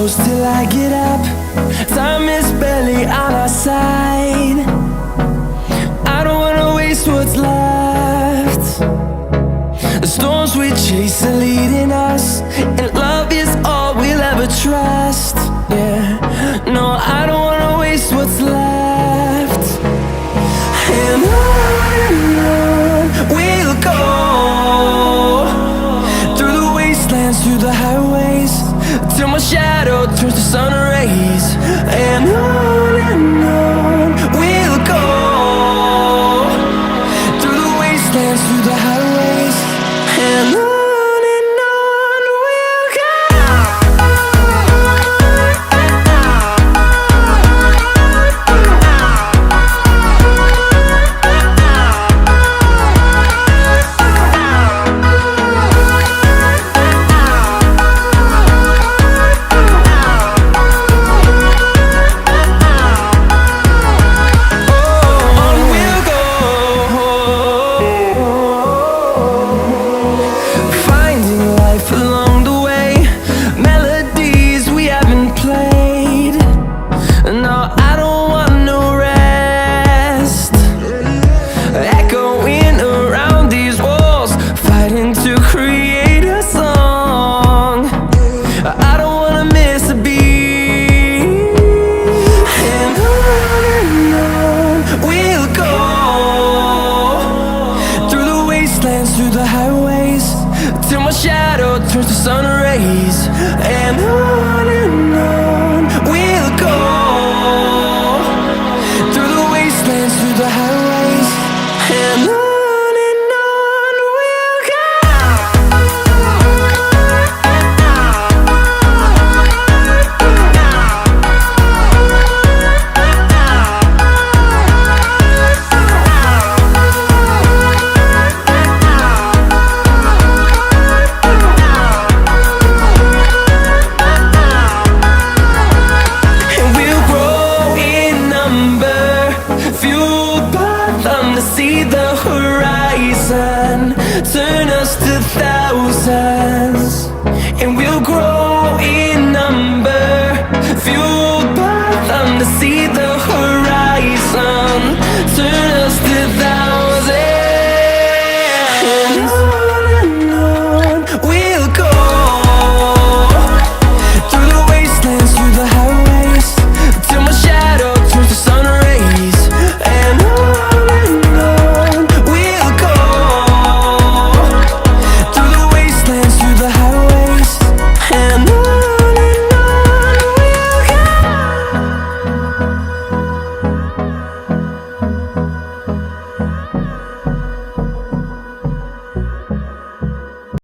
close till I get up. Time is barely on our side. I don't wanna waste what's left. The storms we chase are leading us, and love is all we'll ever trust. Yeah, no, I don't wanna waste what's left. And on we'll go, through the wastelands, through the highways, till my shadow turns to sun rays. And on we'll go, through the wastelands, through the highways, and on. Through the highways, till my shadow turns to sun rays. And on we'll go, through the wastelands, through the highways, and on. See the horizon turn us to thousands, and we'll grow in number, fueled by them to see the